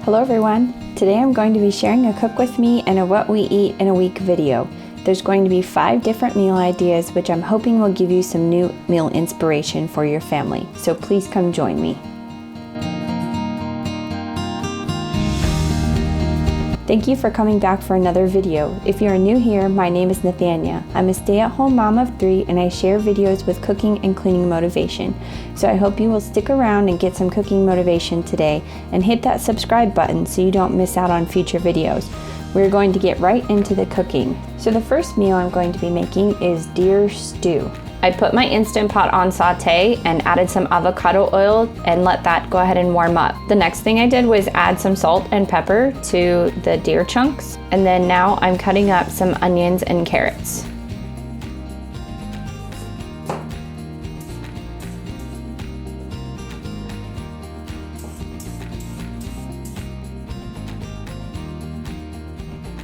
Hello everyone! Today I'm going to be sharing a cook with me and a what we eat in a week video. There's going to be 5 different meal ideas which I'm hoping will give you some new meal inspiration for your family. So please come join me. Thank you for coming back for another video. If you are new here, my name is Nathania. I'm a stay-at-home mom of 3 and I share videos with cooking and cleaning motivation. So I hope you will stick around and get some cooking motivation today and hit that subscribe button so you don't miss out on future videos. We're going to get right into the cooking. So the first meal I'm going to be making is deer stew. I put my Instant Pot on saute and added some avocado oil and let that go ahead and warm up. The next thing I did was add some salt and pepper to the deer chunks, and then now I'm cutting up some onions and carrots.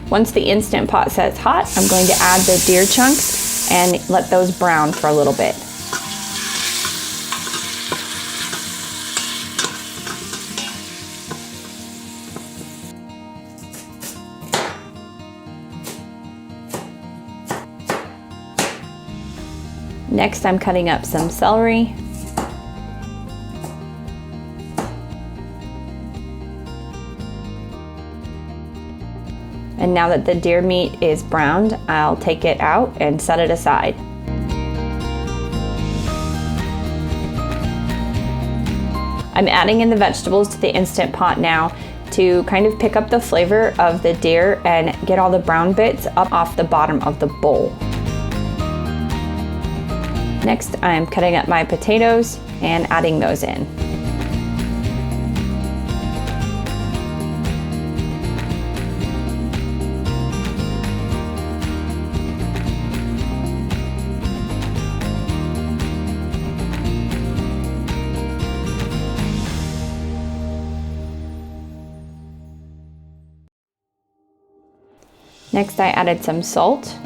Once the Instant Pot sets hot, I'm going to add the deer chunks and let those brown for a little bit. Next, I'm cutting up some celery. And now that the deer meat is browned, I'll take it out and set it aside. I'm adding in the vegetables to the Instant Pot now to kind of pick up the flavor of the deer and get all the brown bits up off the bottom of the bowl. Next, I'm cutting up my potatoes and adding those in. Next, I added some salt.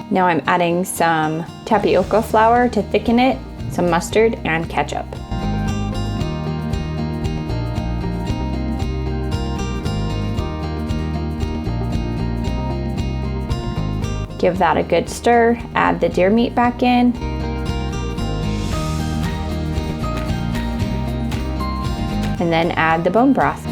Now I'm adding some tapioca flour to thicken it, some mustard, and ketchup. Give that a good stir, add the deer meat back in. And then add the bone broth.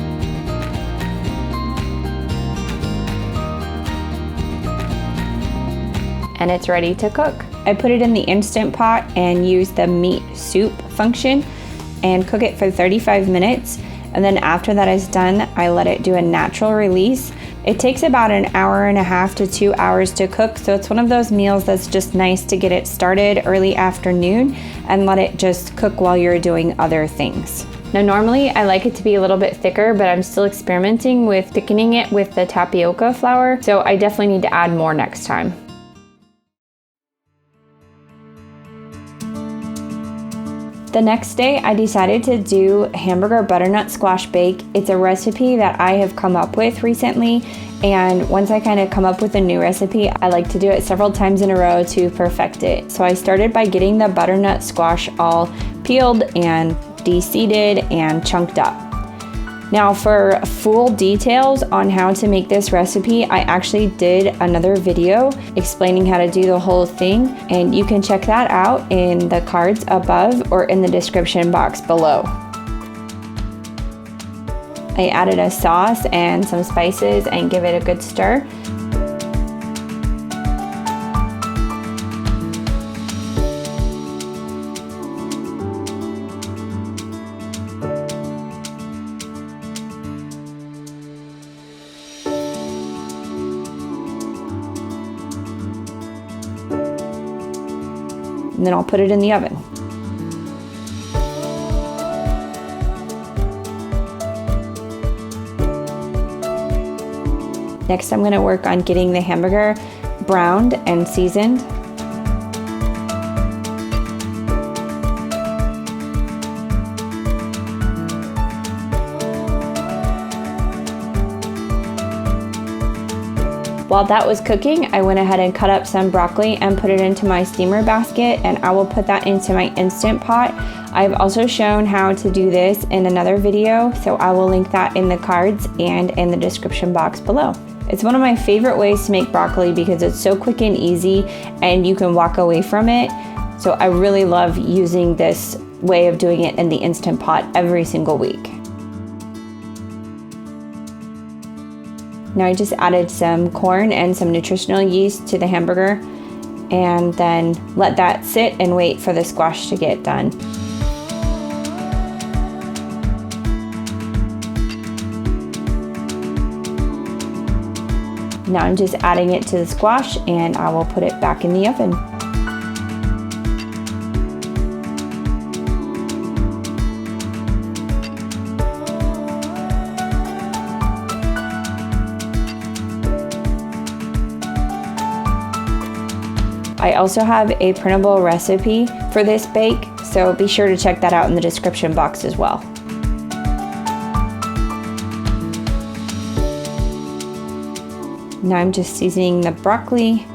And it's ready to cook. I put it in the Instant Pot and use the meat soup function and cook it for 35 minutes. And then after that is done, I let it do a natural release. It takes about an hour and a half to 2 hours to cook, so it's one of those meals that's just nice to get it started early afternoon and let it just cook while you're doing other things. Now normally I like it to be a little bit thicker, but I'm still experimenting with thickening it with the tapioca flour, so I definitely need to add more next time. The next day, I decided to do hamburger butternut squash bake. It's a recipe that I have come up with recently, and once I kind of come up with a new recipe, I like to do it several times in a row to perfect it. So I started by getting the butternut squash all peeled and de-seeded and chunked up. Now for full details on how to make this recipe, I actually did another video explaining how to do the whole thing, and you can check that out in the cards above or in the description box below. I added a sauce and some spices and give it a good stir. And then I'll put it in the oven. Next, I'm going to work on getting the hamburger browned and seasoned. While that was cooking, I went ahead and cut up some broccoli and put it into my steamer basket, and I will put that into my Instant Pot. I've also shown how to do this in another video, so I will link that in the cards and in the description box below. It's one of my favorite ways to make broccoli because it's so quick and easy and you can walk away from it. So I really love using this way of doing it in the Instant Pot every single week. Now I just added some corn and some nutritional yeast to the hamburger and then let that sit and wait for the squash to get done. Now I'm just adding it to the squash and I will put it back in the oven. I also have a printable recipe for this bake, so be sure to check that out in the description box as well. Now I'm just seasoning the broccoli.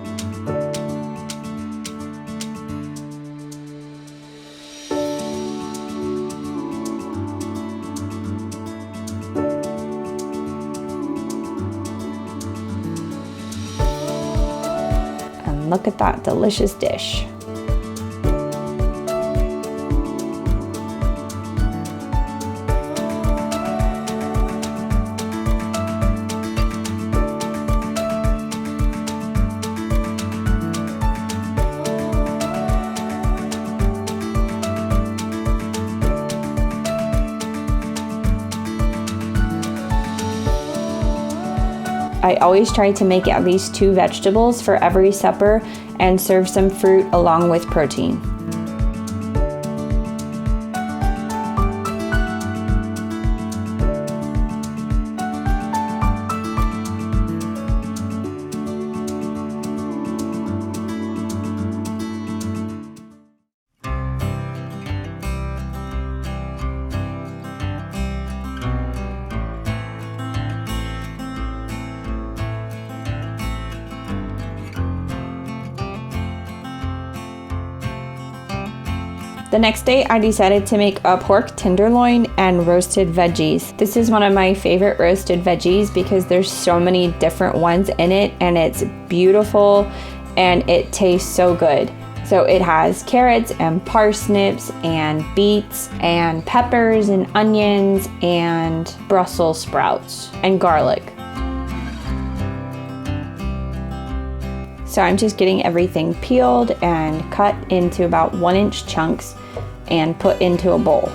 And look at that delicious dish. I always try to make at least 2 vegetables for every supper and serve some fruit along with protein. The next day, I decided to make a pork tenderloin and roasted veggies. This is one of my favorite roasted veggies because there's so many different ones in it and it's beautiful and it tastes so good. So it has carrots and parsnips and beets and peppers and onions and Brussels sprouts and garlic. So I'm just getting everything peeled and cut into about 1-inch chunks and put into a bowl.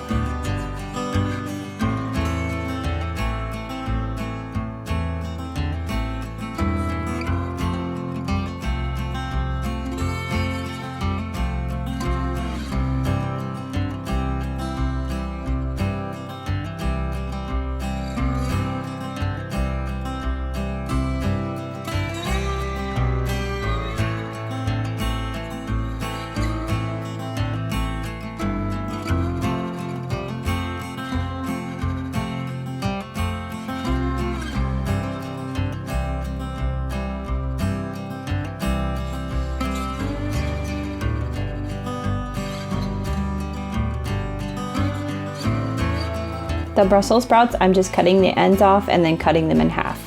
The Brussels sprouts, I'm just cutting the ends off and then cutting them in half.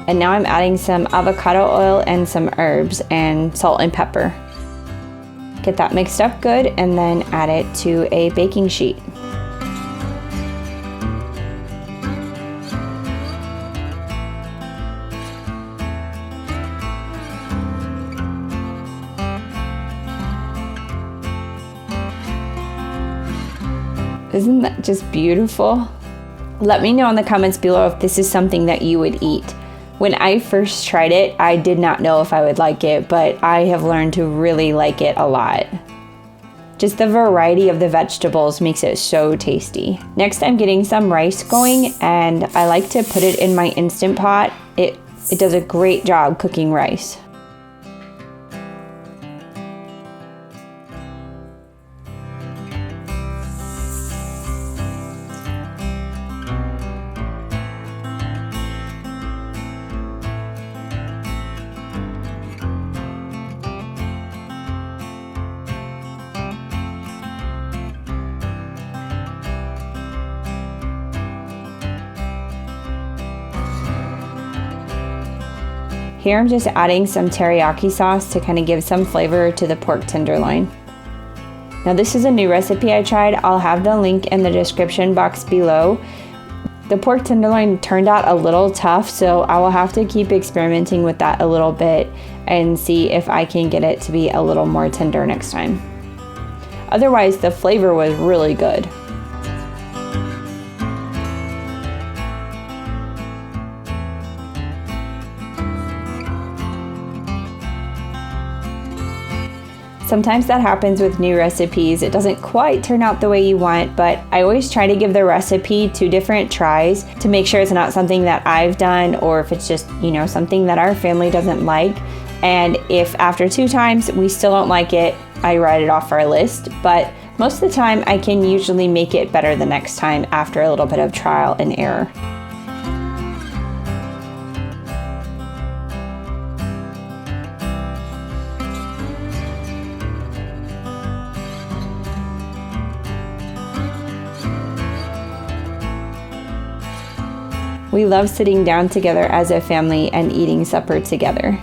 And now I'm adding some avocado oil and some herbs and salt and pepper. Get that mixed up good and then add it to a baking sheet. Isn't that just beautiful? Let me know in the comments below if this is something that you would eat. When I first tried it, I did not know if I would like it, but I have learned to really like it a lot. Just the variety of the vegetables makes it so tasty. Next, I'm getting some rice going, and I like to put it in my Instant Pot. It does a great job cooking rice. Here I'm just adding some teriyaki sauce to kind of give some flavor to the pork tenderloin. Now this is a new recipe I tried. I'll have the link in the description box below. The pork tenderloin turned out a little tough, so I will have to keep experimenting with that a little bit and see if I can get it to be a little more tender next time. Otherwise, the flavor was really good. Sometimes that happens with new recipes. It doesn't quite turn out the way you want, but I always try to give the recipe 2 different tries to make sure it's not something that I've done, or if it's just, something that our family doesn't like. And if after 2 times we still don't like it, I write it off our list. But most of the time I can usually make it better the next time after a little bit of trial and error. We love sitting down together as a family and eating supper together.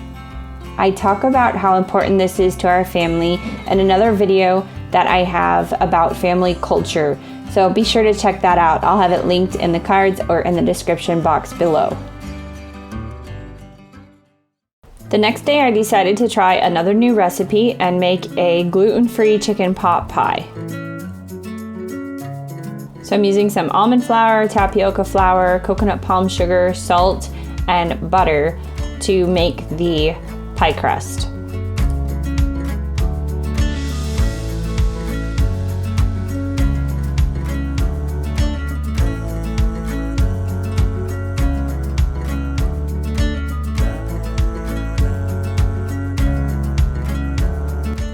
I talk about how important this is to our family in another video that I have about family culture, so be sure to check that out. I'll have it linked in the cards or in the description box below. The next day I decided to try another new recipe and make a gluten-free chicken pot pie. So I'm using some almond flour, tapioca flour, coconut palm sugar, salt, and butter to make the pie crust.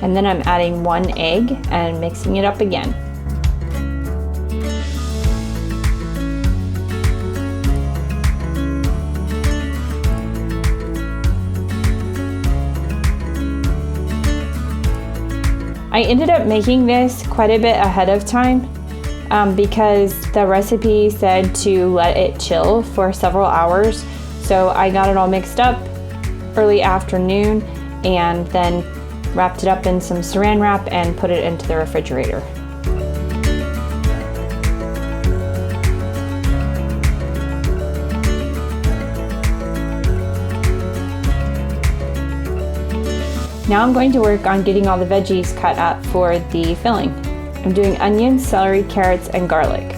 And then I'm adding 1 egg and mixing it up again. I ended up making this quite a bit ahead of time because the recipe said to let it chill for several hours. So I got it all mixed up early afternoon and then wrapped it up in some saran wrap and put it into the refrigerator. Now I'm going to work on getting all the veggies cut up for the filling. I'm doing onions, celery, carrots, and garlic.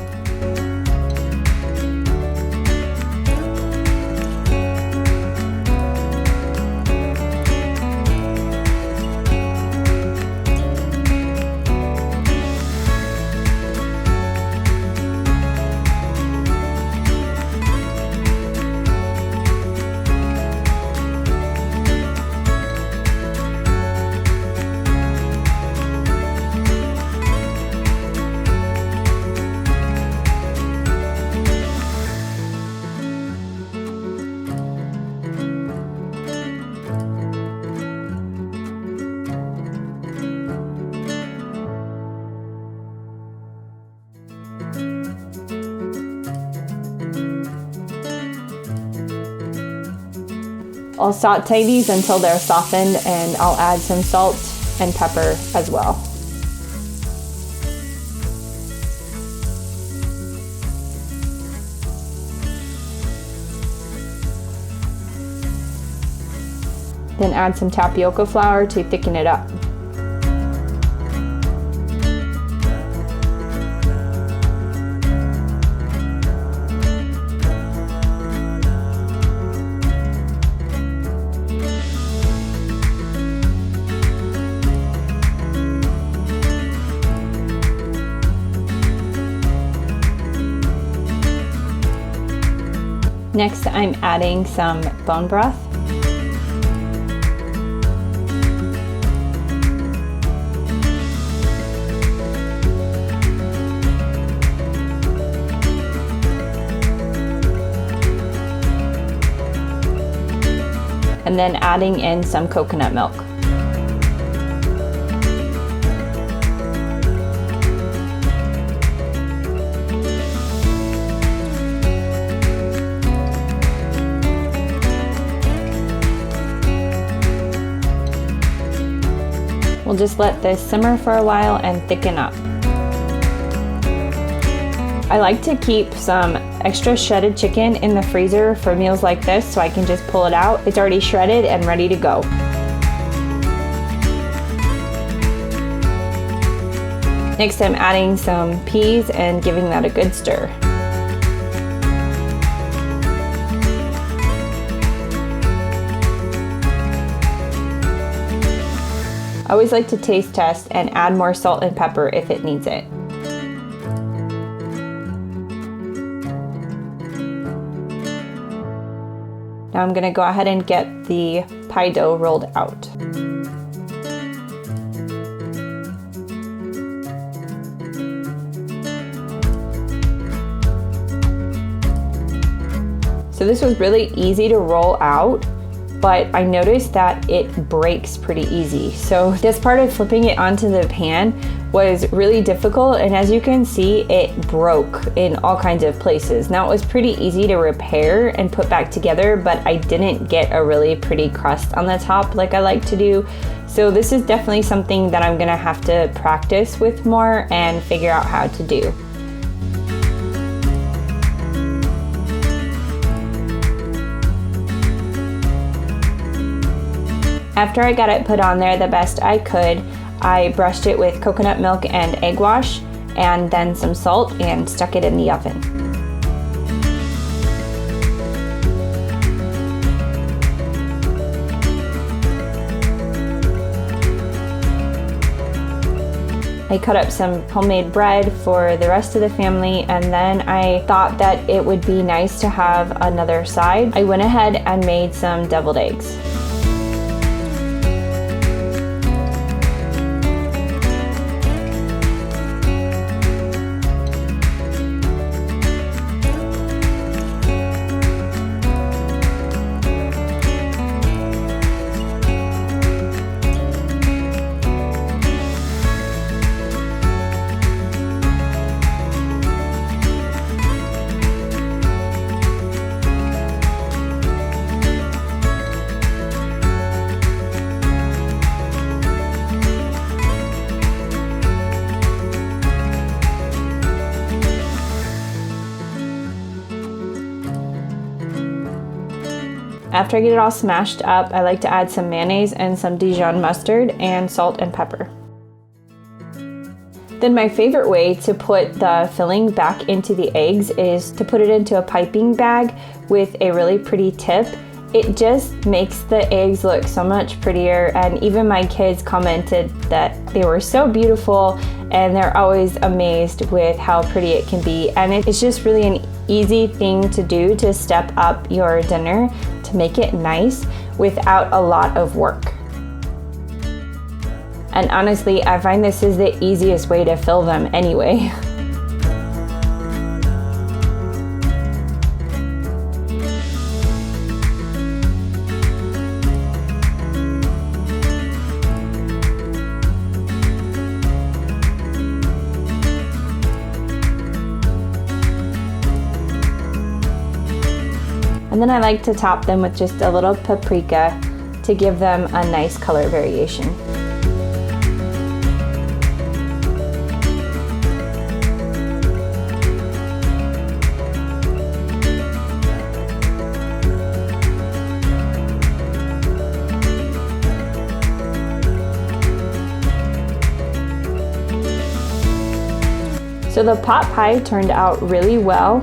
I'll saute these until they're softened, and I'll add some salt and pepper as well. Then add some tapioca flour to thicken it up. Next, I'm adding some bone broth. And then adding in some coconut milk. We'll just let this simmer for a while and thicken up. I like to keep some extra shredded chicken in the freezer for meals like this so I can just pull it out. It's already shredded and ready to go. Next, I'm adding some peas and giving that a good stir. I always like to taste test and add more salt and pepper if it needs it. Now I'm gonna go ahead and get the pie dough rolled out. So this was really easy to roll out, but I noticed that it breaks pretty easy. So this part of flipping it onto the pan was really difficult, and as you can see, it broke in all kinds of places. Now it was pretty easy to repair and put back together, but I didn't get a really pretty crust on the top like I like to do. So this is definitely something that I'm gonna have to practice with more and figure out how to do. After I got it put on there the best I could, I brushed it with coconut milk and egg wash, and then some salt, and stuck it in the oven. I cut up some homemade bread for the rest of the family, and then I thought that it would be nice to have another side. I went ahead and made some deviled eggs. After I get it all smashed up, I like to add some mayonnaise and some Dijon mustard and salt and pepper. Then my favorite way to put the filling back into the eggs is to put it into a piping bag with a really pretty tip. It just makes the eggs look so much prettier, and even my kids commented that they were so beautiful, and they're always amazed with how pretty it can be. And it's just really an easy thing to do to step up your dinner to make it nice without a lot of work. And honestly, I find this is the easiest way to fill them anyway. And then I like to top them with just a little paprika to give them a nice color variation. So the pot pie turned out really well.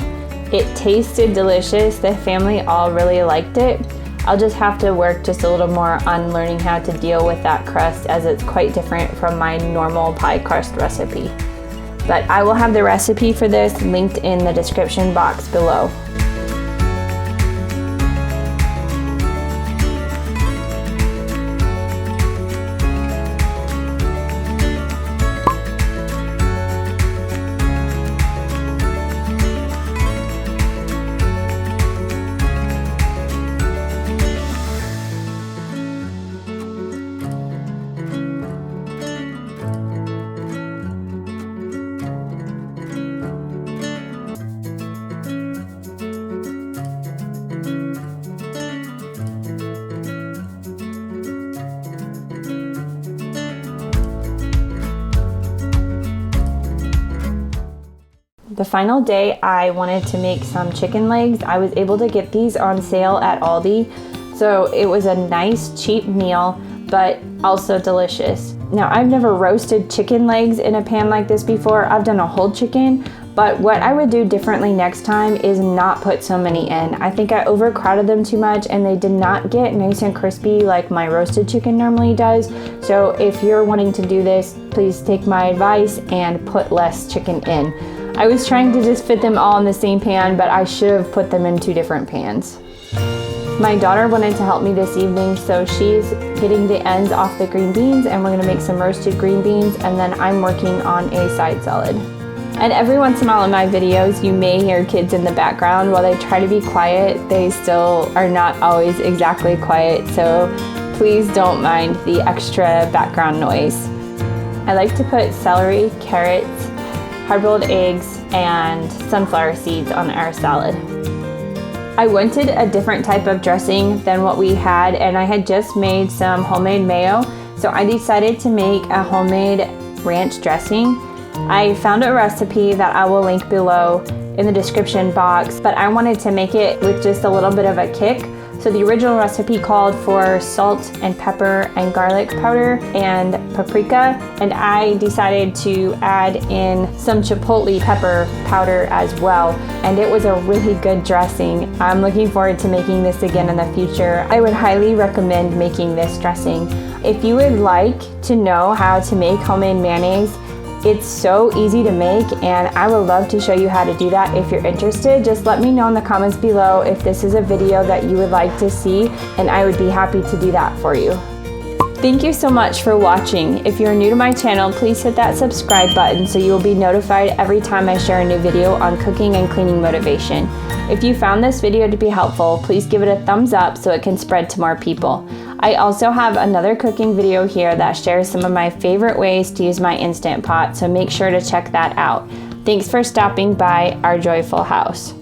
It tasted delicious. The family all really liked it. I'll just have to work just a little more on learning how to deal with that crust, as it's quite different from my normal pie crust recipe. But I will have the recipe for this linked in the description box below. The final day I wanted to make some chicken legs. I was able to get these on sale at Aldi. So it was a nice cheap meal, but also delicious. Now I've never roasted chicken legs in a pan like this before. I've done a whole chicken, but what I would do differently next time is not put so many in. I think I overcrowded them too much and they did not get nice and crispy like my roasted chicken normally does. So if you're wanting to do this, please take my advice and put less chicken in. I was trying to just fit them all in the same pan, but I should have put them in 2 different pans. My daughter wanted to help me this evening, so she's getting the ends off the green beans and we're gonna make some roasted green beans, and then I'm working on a side salad. And every once in a while in my videos, you may hear kids in the background. While they try to be quiet, they still are not always exactly quiet, so please don't mind the extra background noise. I like to put celery, carrots, hard-boiled eggs, and sunflower seeds on our salad. I wanted a different type of dressing than what we had, and I had just made some homemade mayo, so I decided to make a homemade ranch dressing. I found a recipe that I will link below in the description box, but I wanted to make it with just a little bit of a kick. So the original recipe called for salt and pepper and garlic powder and paprika, and I decided to add in some chipotle pepper powder as well, and it was a really good dressing. I'm looking forward to making this again in the future. I would highly recommend making this dressing. If you would like to know how to make homemade mayonnaise, it's so easy to make, and I would love to show you how to do that. If you're interested, just let me know in the comments below if this is a video that you would like to see, and I would be happy to do that for you. Thank you so much for watching. If you're new to my channel, please hit that subscribe button so you will be notified every time I share a new video on cooking and cleaning motivation. If you found this video to be helpful, please give it a thumbs up so it can spread to more people. I also have another cooking video here that shares some of my favorite ways to use my Instant Pot, so make sure to check that out. Thanks for stopping by our joyful house.